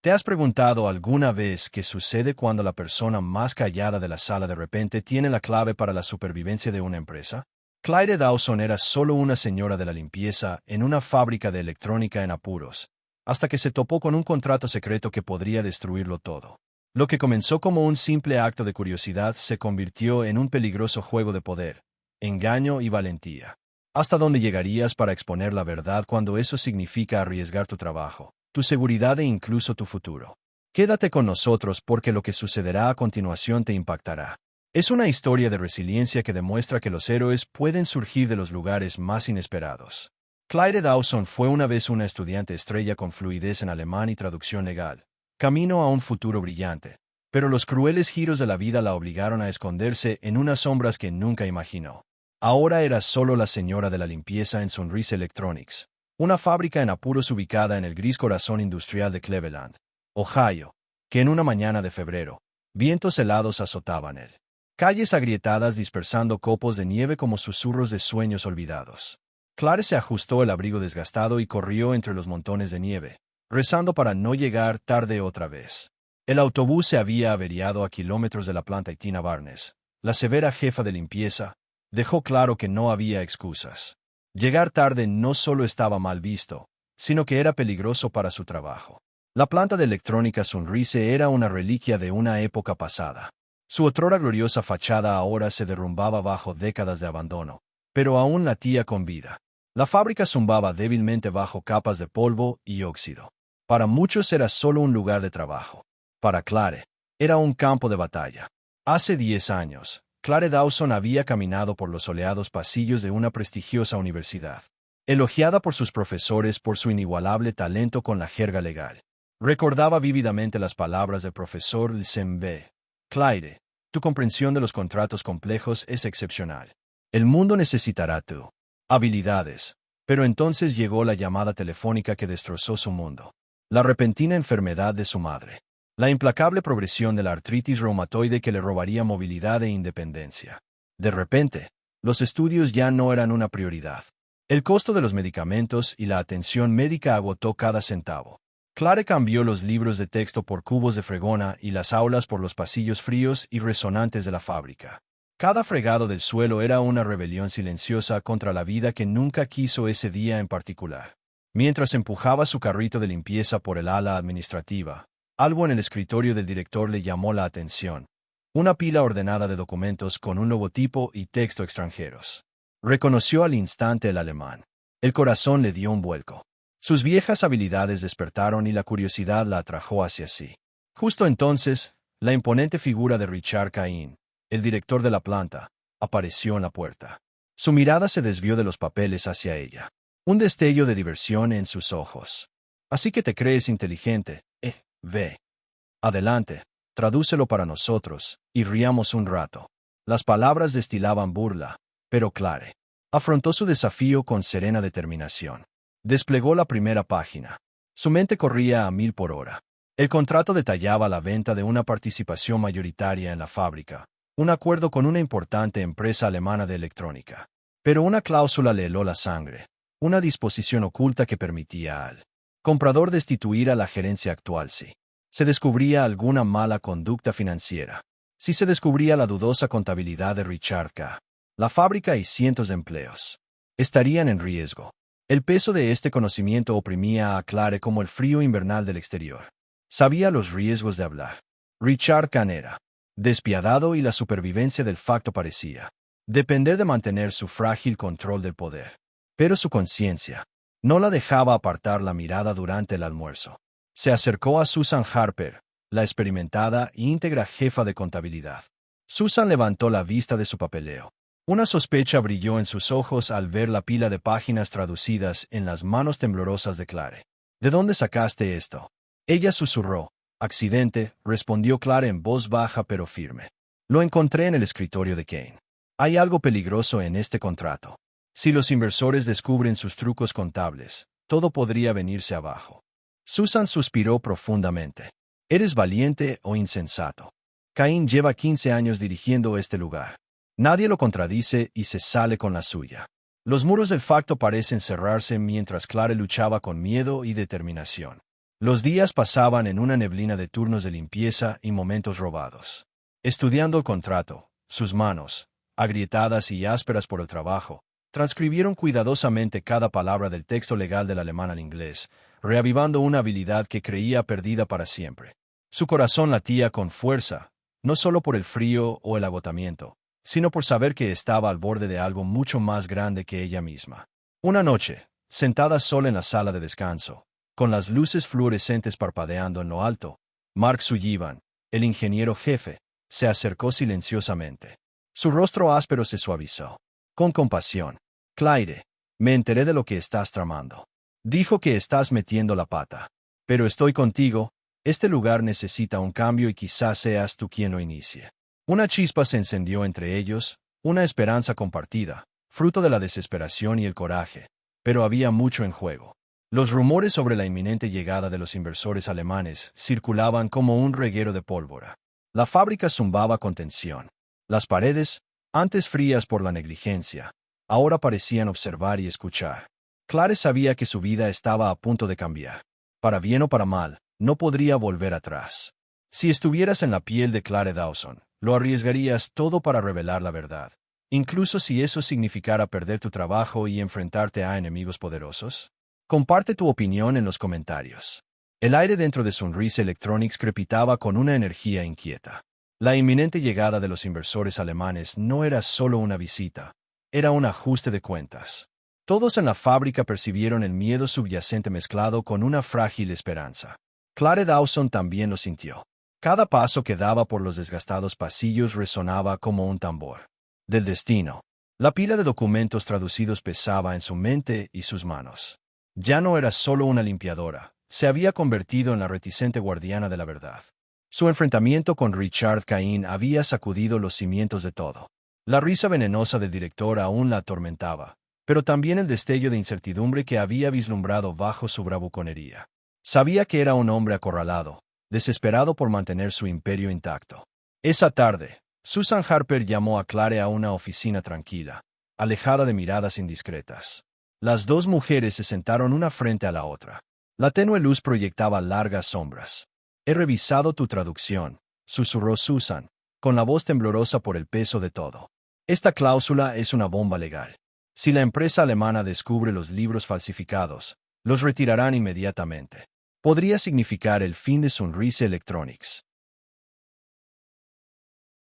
¿Te has preguntado alguna vez qué sucede cuando la persona más callada de la sala de repente tiene la clave para la supervivencia de una empresa? Claire Dawson era solo una señora de la limpieza en una fábrica de electrónica en apuros, hasta que se topó con un contrato secreto que podría destruirlo todo. Lo que comenzó como un simple acto de curiosidad se convirtió en un peligroso juego de poder, engaño y valentía. ¿Hasta dónde llegarías para exponer la verdad cuando eso significa arriesgar tu trabajo, tu seguridad e incluso tu futuro? Quédate con nosotros porque lo que sucederá a continuación te impactará. Es una historia de resiliencia que demuestra que los héroes pueden surgir de los lugares más inesperados. Claire Dawson fue una vez una estudiante estrella con fluidez en alemán y traducción legal, camino a un futuro brillante, pero los crueles giros de la vida la obligaron a esconderse en unas sombras que nunca imaginó. Ahora era solo la señora de la limpieza en Sunrise Electronics, una fábrica en apuros ubicada en el gris corazón industrial de Cleveland, Ohio, que en una mañana de febrero, vientos helados azotaban él. Calles agrietadas dispersando copos de nieve como susurros de sueños olvidados. Claire se ajustó el abrigo desgastado y corrió entre los montones de nieve, rezando para no llegar tarde otra vez. El autobús se había averiado a kilómetros de la planta y Tina Barnes, la severa jefa de limpieza, dejó claro que no había excusas. Llegar tarde no solo estaba mal visto, sino que era peligroso para su trabajo. La planta de electrónica Sunrise era una reliquia de una época pasada. Su otrora gloriosa fachada ahora se derrumbaba bajo décadas de abandono, pero aún latía con vida. La fábrica zumbaba débilmente bajo capas de polvo y óxido. Para muchos era solo un lugar de trabajo. Para Claire, era un campo de batalla. Hace 10 años, Claire Dawson había caminado por los soleados pasillos de una prestigiosa universidad, elogiada por sus profesores por su inigualable talento con la jerga legal. Recordaba vívidamente las palabras del profesor Lsembe. Claire, tu comprensión de los contratos complejos es excepcional. El mundo necesitará tu habilidades. Pero entonces llegó la llamada telefónica que destrozó su mundo. La repentina enfermedad de su madre. La implacable progresión de la artritis reumatoide que le robaría movilidad e independencia. De repente, los estudios ya no eran una prioridad. El costo de los medicamentos y la atención médica agotó cada centavo. Claire cambió los libros de texto por cubos de fregona y las aulas por los pasillos fríos y resonantes de la fábrica. Cada fregado del suelo era una rebelión silenciosa contra la vida que nunca quiso ese día en particular. Mientras empujaba su carrito de limpieza por el ala administrativa, algo en el escritorio del director le llamó la atención. Una pila ordenada de documentos con un logotipo y texto extranjeros. Reconoció al instante el alemán. El corazón le dio un vuelco. Sus viejas habilidades despertaron y la curiosidad la atrajo hacia sí. Justo entonces, la imponente figura de Richard Cain, el director de la planta, apareció en la puerta. Su mirada se desvió de los papeles hacia ella. Un destello de diversión en sus ojos. Así que te crees inteligente, ve. Adelante, tradúcelo para nosotros, y riamos un rato. Las palabras destilaban burla, pero Claire afrontó su desafío con serena determinación. Desplegó la primera página. Su mente corría a 1000 por hora. El contrato detallaba la venta de una participación mayoritaria en la fábrica, un acuerdo con una importante empresa alemana de electrónica. Pero una cláusula le heló la sangre, una disposición oculta que permitía al comprador destituir a la gerencia actual si se descubría alguna mala conducta financiera, si se descubría la dudosa contabilidad de Richard K. La fábrica y cientos de empleos estarían en riesgo. El peso de este conocimiento oprimía a Claire como el frío invernal del exterior. Sabía los riesgos de hablar. Richard K. era despiadado y la supervivencia del facto parecía depender de mantener su frágil control del poder. Pero su conciencia no la dejaba apartar la mirada durante el almuerzo. Se acercó a Susan Harper, la experimentada e íntegra jefa de contabilidad. Susan levantó la vista de su papeleo. Una sospecha brilló en sus ojos al ver la pila de páginas traducidas en las manos temblorosas de Claire. ¿De dónde sacaste esto? Ella susurró. Accidente, respondió Claire en voz baja pero firme. Lo encontré en el escritorio de Kane. Hay algo peligroso en este contrato. Si los inversores descubren sus trucos contables, todo podría venirse abajo. Susan suspiró profundamente. ¿Eres valiente o insensato? Cain lleva 15 años dirigiendo este lugar. Nadie lo contradice y se sale con la suya. Los muros del facto parecen cerrarse mientras Claire luchaba con miedo y determinación. Los días pasaban en una neblina de turnos de limpieza y momentos robados. Estudiando el contrato, sus manos, agrietadas y ásperas por el trabajo, transcribieron cuidadosamente cada palabra del texto legal del alemán al inglés, reavivando una habilidad que creía perdida para siempre. Su corazón latía con fuerza, no solo por el frío o el agotamiento, sino por saber que estaba al borde de algo mucho más grande que ella misma. Una noche, sentada sola en la sala de descanso, con las luces fluorescentes parpadeando en lo alto, Mark Sullivan, el ingeniero jefe, se acercó silenciosamente. Su rostro áspero se suavizó. Con compasión. Claire, me enteré de lo que estás tramando. Dijo que estás metiendo la pata. Pero estoy contigo, este lugar necesita un cambio y quizás seas tú quien lo inicie. Una chispa se encendió entre ellos, una esperanza compartida, fruto de la desesperación y el coraje. Pero había mucho en juego. Los rumores sobre la inminente llegada de los inversores alemanes circulaban como un reguero de pólvora. La fábrica zumbaba con tensión. Las paredes, antes frías por la negligencia, ahora parecían observar y escuchar. Claire sabía que su vida estaba a punto de cambiar. Para bien o para mal, no podría volver atrás. Si estuvieras en la piel de Claire Dawson, lo arriesgarías todo para revelar la verdad, incluso si eso significara perder tu trabajo y enfrentarte a enemigos poderosos. Comparte tu opinión en los comentarios. El aire dentro de Sunrise Electronics crepitaba con una energía inquieta. La inminente llegada de los inversores alemanes no era solo una visita, era un ajuste de cuentas. Todos en la fábrica percibieron el miedo subyacente mezclado con una frágil esperanza. Claire Dawson también lo sintió. Cada paso que daba por los desgastados pasillos resonaba como un tambor. Del destino. La pila de documentos traducidos pesaba en su mente y sus manos. Ya no era solo una limpiadora, se había convertido en la reticente guardiana de la verdad. Su enfrentamiento con Richard Cain había sacudido los cimientos de todo. La risa venenosa del director aún la atormentaba, pero también el destello de incertidumbre que había vislumbrado bajo su bravuconería. Sabía que era un hombre acorralado, desesperado por mantener su imperio intacto. Esa tarde, Susan Harper llamó a Claire a una oficina tranquila, alejada de miradas indiscretas. Las dos mujeres se sentaron una frente a la otra. La tenue luz proyectaba largas sombras. «He revisado tu traducción», susurró Susan, con la voz temblorosa por el peso de todo. «Esta cláusula es una bomba legal. Si la empresa alemana descubre los libros falsificados, los retirarán inmediatamente. Podría significar el fin de Sunrise Electronics».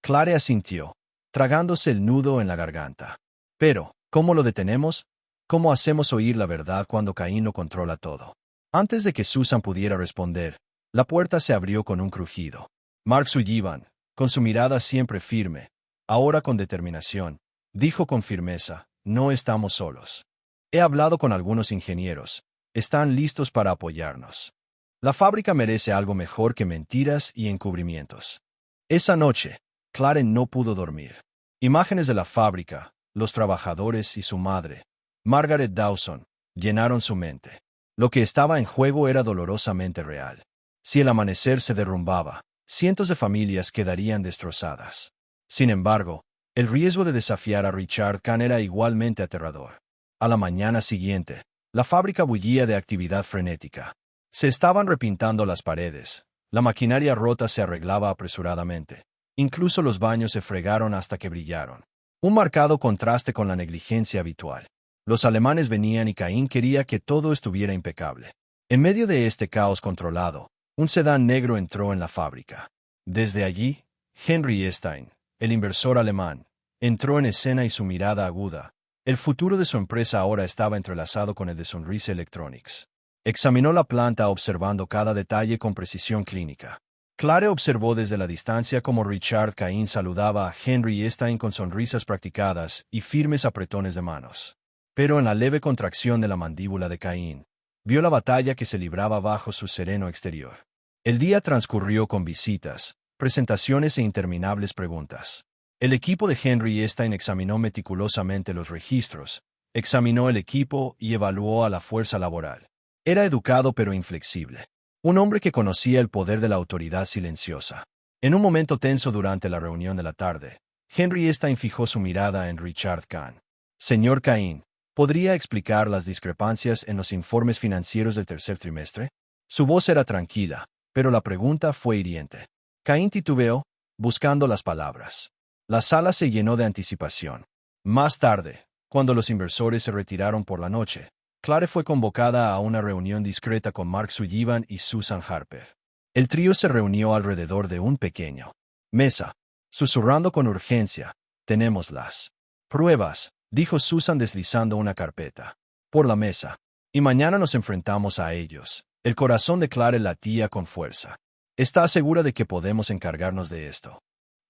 Claire asintió, tragándose el nudo en la garganta. «Pero, ¿cómo lo detenemos? ¿Cómo hacemos oír la verdad cuando Caín lo controla todo?» Antes de que Susan pudiera responder, la puerta se abrió con un crujido. Mark Sullivan, con su mirada siempre firme, ahora con determinación, dijo con firmeza: «No estamos solos. He hablado con algunos ingenieros. Están listos para apoyarnos. La fábrica merece algo mejor que mentiras y encubrimientos». Esa noche, Claire no pudo dormir. Imágenes de la fábrica, los trabajadores y su madre, Margaret Dawson, llenaron su mente. Lo que estaba en juego era dolorosamente real. Si el amanecer se derrumbaba, cientos de familias quedarían destrozadas. Sin embargo, el riesgo de desafiar a Richard Kahn era igualmente aterrador. A la mañana siguiente, la fábrica bullía de actividad frenética. Se estaban repintando las paredes, la maquinaria rota se arreglaba apresuradamente. Incluso los baños se fregaron hasta que brillaron. Un marcado contraste con la negligencia habitual. Los alemanes venían y Caín quería que todo estuviera impecable. En medio de este caos controlado, un sedán negro entró en la fábrica. Desde allí, Henry Stein, el inversor alemán, entró en escena y su mirada aguda. El futuro de su empresa ahora estaba entrelazado con el de Sunrise Electronics. Examinó la planta observando cada detalle con precisión clínica. Claire observó desde la distancia cómo Richard Cain saludaba a Henry Stein con sonrisas practicadas y firmes apretones de manos. Pero en la leve contracción de la mandíbula de Cain, vio la batalla que se libraba bajo su sereno exterior. El día transcurrió con visitas, presentaciones e interminables preguntas. El equipo de Henry Stein examinó meticulosamente los registros, examinó el equipo y evaluó a la fuerza laboral. Era educado pero inflexible. Un hombre que conocía el poder de la autoridad silenciosa. En un momento tenso durante la reunión de la tarde, Henry Stein fijó su mirada en Richard Kahn. «Señor Cain, ¿podría explicar las discrepancias en los informes financieros del tercer trimestre?» Su voz era tranquila, pero la pregunta fue hiriente. Caín titubeó, buscando las palabras. La sala se llenó de anticipación. Más tarde, cuando los inversores se retiraron por la noche, Claire fue convocada a una reunión discreta con Mark Sullivan y Susan Harper. El trío se reunió alrededor de un pequeño mesa, susurrando con urgencia. «Tenemos las pruebas», dijo Susan deslizando una carpeta por la mesa. «Y mañana nos enfrentamos a ellos». El corazón de Claire latía con fuerza. «¿Estás segura de que podemos encargarnos de esto?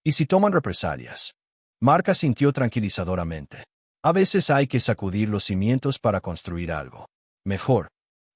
¿Y si toman represalias?» Mark asintió tranquilizadoramente. «A veces hay que sacudir los cimientos para construir algo mejor».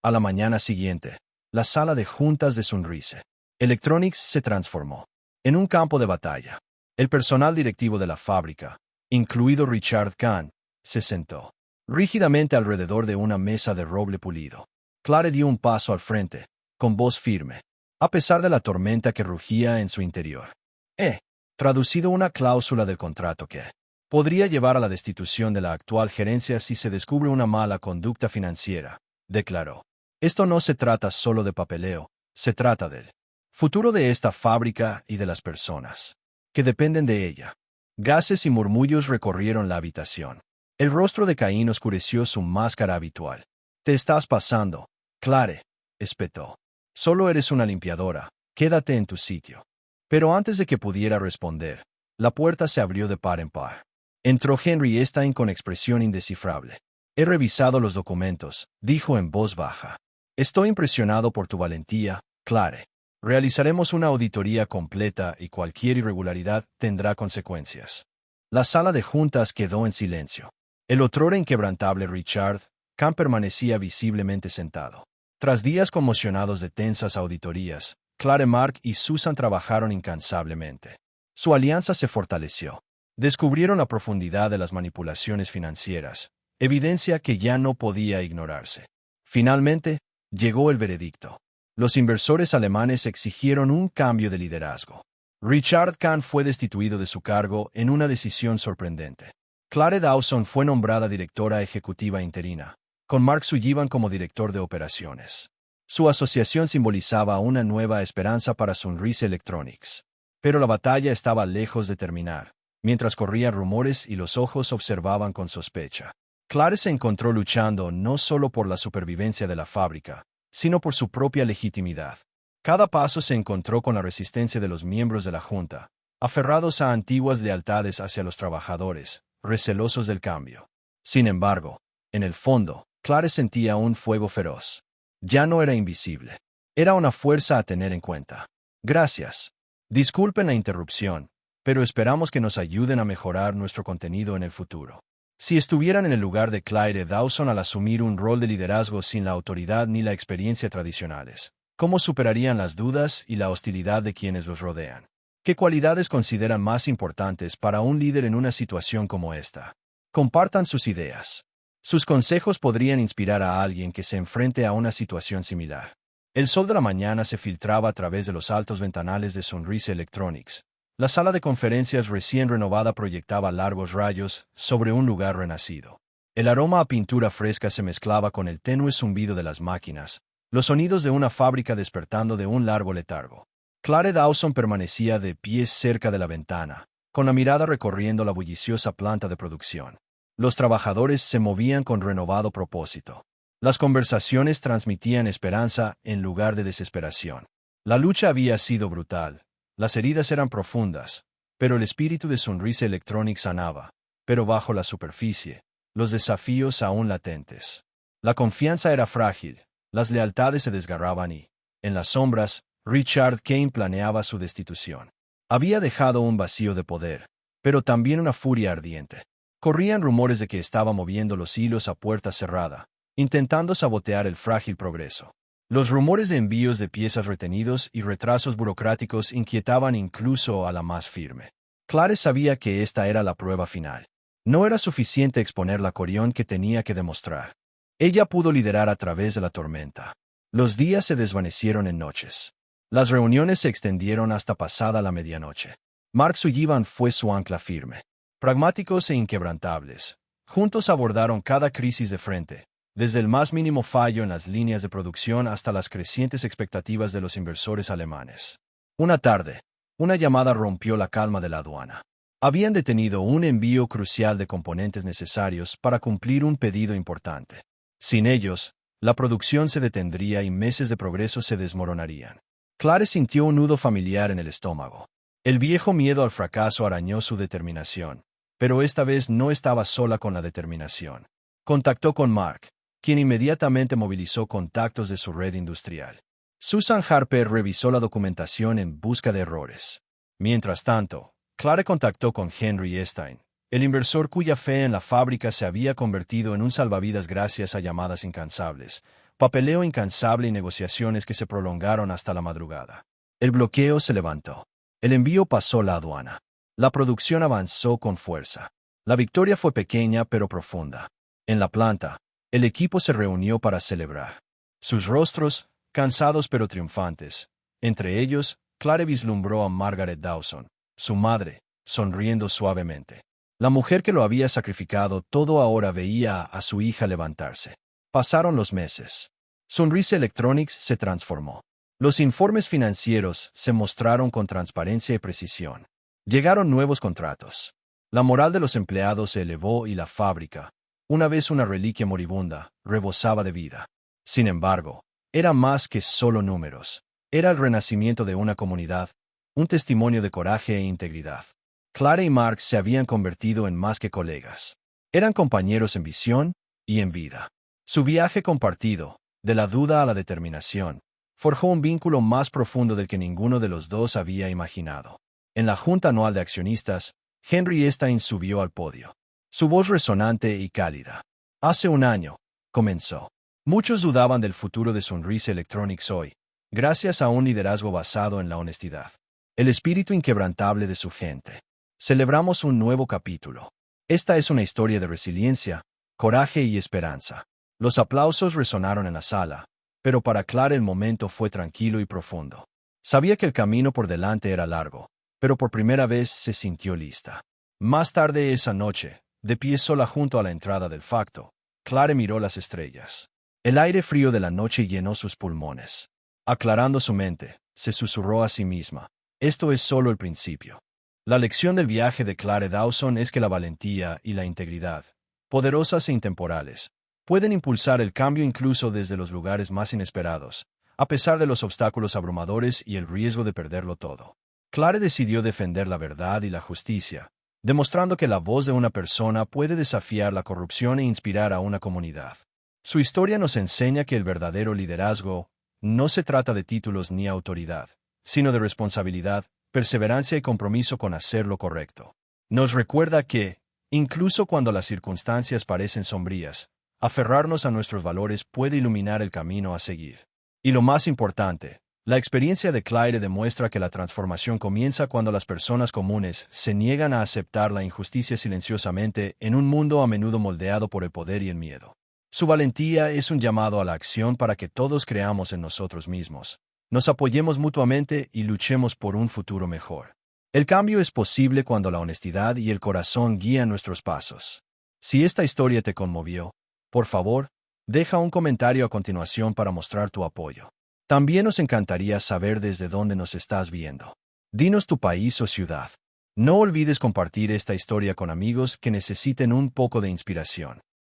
A la mañana siguiente, la sala de juntas de Sunrise Electronics se transformó en un campo de batalla. El personal directivo de la fábrica, incluido Richard Kahn, se sentó rígidamente alrededor de una mesa de roble pulido. Claire dio un paso al frente, con voz firme, a pesar de la tormenta que rugía en su interior. He traducido una cláusula del contrato que podría llevar a la destitución de la actual gerencia si se descubre una mala conducta financiera, declaró. Esto no se trata solo de papeleo, se trata del futuro de esta fábrica y de las personas que dependen de ella. Gases y murmullos recorrieron la habitación. El rostro de Caín oscureció su máscara habitual. «Te estás pasando, Claire», espetó. «Solo eres una limpiadora, quédate en tu sitio». Pero antes de que pudiera responder, la puerta se abrió de par en par. Entró Henry Stein con expresión indescifrable. «He revisado los documentos», dijo en voz baja. «Estoy impresionado por tu valentía, Claire. Realizaremos una auditoría completa y cualquier irregularidad tendrá consecuencias». La sala de juntas quedó en silencio. El otrora inquebrantable Richard Kahn permanecía visiblemente sentado. Tras días conmocionados de tensas auditorías, Claire, Mark y Susan trabajaron incansablemente. Su alianza se fortaleció. Descubrieron la profundidad de las manipulaciones financieras, evidencia que ya no podía ignorarse. Finalmente, llegó el veredicto. Los inversores alemanes exigieron un cambio de liderazgo. Richard Kahn fue destituido de su cargo en una decisión sorprendente. Claire Dawson fue nombrada directora ejecutiva interina, con Mark Sullivan como director de operaciones. Su asociación simbolizaba una nueva esperanza para Sunrise Electronics. Pero la batalla estaba lejos de terminar. Mientras corrían rumores y los ojos observaban con sospecha, Claire se encontró luchando no solo por la supervivencia de la fábrica, sino por su propia legitimidad. Cada paso se encontró con la resistencia de los miembros de la Junta, aferrados a antiguas lealtades hacia los trabajadores, recelosos del cambio. Sin embargo, en el fondo, Claire sentía un fuego feroz. Ya no era invisible. Era una fuerza a tener en cuenta. «Gracias. Disculpen la interrupción, pero esperamos que nos ayuden a mejorar nuestro contenido en el futuro». Si estuvieran en el lugar de Claire Dawson al asumir un rol de liderazgo sin la autoridad ni la experiencia tradicionales, ¿cómo superarían las dudas y la hostilidad de quienes los rodean? ¿Qué cualidades consideran más importantes para un líder en una situación como esta? Compartan sus ideas. Sus consejos podrían inspirar a alguien que se enfrente a una situación similar. El sol de la mañana se filtraba a través de los altos ventanales de Sunrise Electronics. La sala de conferencias recién renovada proyectaba largos rayos sobre un lugar renacido. El aroma a pintura fresca se mezclaba con el tenue zumbido de las máquinas, los sonidos de una fábrica despertando de un largo letargo. Claire Dawson permanecía de pie cerca de la ventana, con la mirada recorriendo la bulliciosa planta de producción. Los trabajadores se movían con renovado propósito. Las conversaciones transmitían esperanza en lugar de desesperación. La lucha había sido brutal. Las heridas eran profundas, pero el espíritu de Sunrise Electronics sanaba. Pero bajo la superficie, los desafíos aún latentes. La confianza era frágil, las lealtades se desgarraban y, en las sombras, Richard Kahn planeaba su destitución. Había dejado un vacío de poder, pero también una furia ardiente. Corrían rumores de que estaba moviendo los hilos a puerta cerrada, intentando sabotear el frágil progreso. Los rumores de envíos de piezas retenidos y retrasos burocráticos inquietaban incluso a la más firme. Claire sabía que esta era la prueba final. No era suficiente exponer la corión que tenía que demostrar. Ella pudo liderar a través de la tormenta. Los días se desvanecieron en noches. Las reuniones se extendieron hasta pasada la medianoche. Mark Sullivan fue su ancla firme. Pragmáticos e inquebrantables, juntos abordaron cada crisis de frente, desde el más mínimo fallo en las líneas de producción hasta las crecientes expectativas de los inversores alemanes. Una tarde, una llamada rompió la calma de la aduana. Habían detenido un envío crucial de componentes necesarios para cumplir un pedido importante. Sin ellos, la producción se detendría y meses de progreso se desmoronarían. Claire sintió un nudo familiar en el estómago. El viejo miedo al fracaso arañó su determinación, pero esta vez no estaba sola con la determinación. Contactó con Mark, quien inmediatamente movilizó contactos de su red industrial. Susan Harper revisó la documentación en busca de errores. Mientras tanto, Claire contactó con Henry Stein, el inversor cuya fe en la fábrica se había convertido en un salvavidas gracias a llamadas incansables, papeleo incansable y negociaciones que se prolongaron hasta la madrugada. El bloqueo se levantó. El envío pasó la aduana. La producción avanzó con fuerza. La victoria fue pequeña pero profunda. En la planta, el equipo se reunió para celebrar. Sus rostros, cansados pero triunfantes. Entre ellos, Claire vislumbró a Margaret Dawson, su madre, sonriendo suavemente. La mujer que lo había sacrificado todo ahora veía a su hija levantarse. Pasaron los meses. Sunrise Electronics se transformó. Los informes financieros se mostraron con transparencia y precisión. Llegaron nuevos contratos. La moral de los empleados se elevó y la fábrica, una vez una reliquia moribunda, rebosaba de vida. Sin embargo, era más que solo números. Era el renacimiento de una comunidad, un testimonio de coraje e integridad. Claire y Mark se habían convertido en más que colegas. Eran compañeros en visión y en vida. Su viaje compartido, de la duda a la determinación, forjó un vínculo más profundo del que ninguno de los dos había imaginado. En la junta anual de accionistas, Henry Stein subió al podio. Su voz resonante y cálida. Hace un año, comenzó. Muchos dudaban del futuro de Sunrise Electronics hoy, gracias a un liderazgo basado en la honestidad. El espíritu inquebrantable de su gente. Celebramos un nuevo capítulo. Esta es una historia de resiliencia, coraje y esperanza. Los aplausos resonaron en la sala, pero para Claire el momento fue tranquilo y profundo. Sabía que el camino por delante era largo, pero por primera vez se sintió lista. Más tarde esa noche, de pie sola junto a la entrada del facto, Claire miró las estrellas. El aire frío de la noche llenó sus pulmones. Aclarando su mente, se susurró a sí misma: esto es solo el principio. La lección del viaje de Claire Dawson es que la valentía y la integridad, poderosas e intemporales, pueden impulsar el cambio incluso desde los lugares más inesperados, a pesar de los obstáculos abrumadores y el riesgo de perderlo todo. Claire decidió defender la verdad y la justicia, demostrando que la voz de una persona puede desafiar la corrupción e inspirar a una comunidad. Su historia nos enseña que el verdadero liderazgo no se trata de títulos ni autoridad, sino de responsabilidad, perseverancia y compromiso con hacer lo correcto. Nos recuerda que, incluso cuando las circunstancias parecen sombrías, aferrarnos a nuestros valores puede iluminar el camino a seguir. Y lo más importante, la experiencia de Claire demuestra que la transformación comienza cuando las personas comunes se niegan a aceptar la injusticia silenciosamente en un mundo a menudo moldeado por el poder y el miedo. Su valentía es un llamado a la acción para que todos creamos en nosotros mismos, nos apoyemos mutuamente y luchemos por un futuro mejor. El cambio es posible cuando la honestidad y el corazón guían nuestros pasos. Si esta historia te conmovió, por favor, deja un comentario a continuación para mostrar tu apoyo. También nos encantaría saber desde dónde nos estás viendo. Dinos tu país o ciudad. No olvides compartir esta historia con amigos que necesiten un poco de inspiración.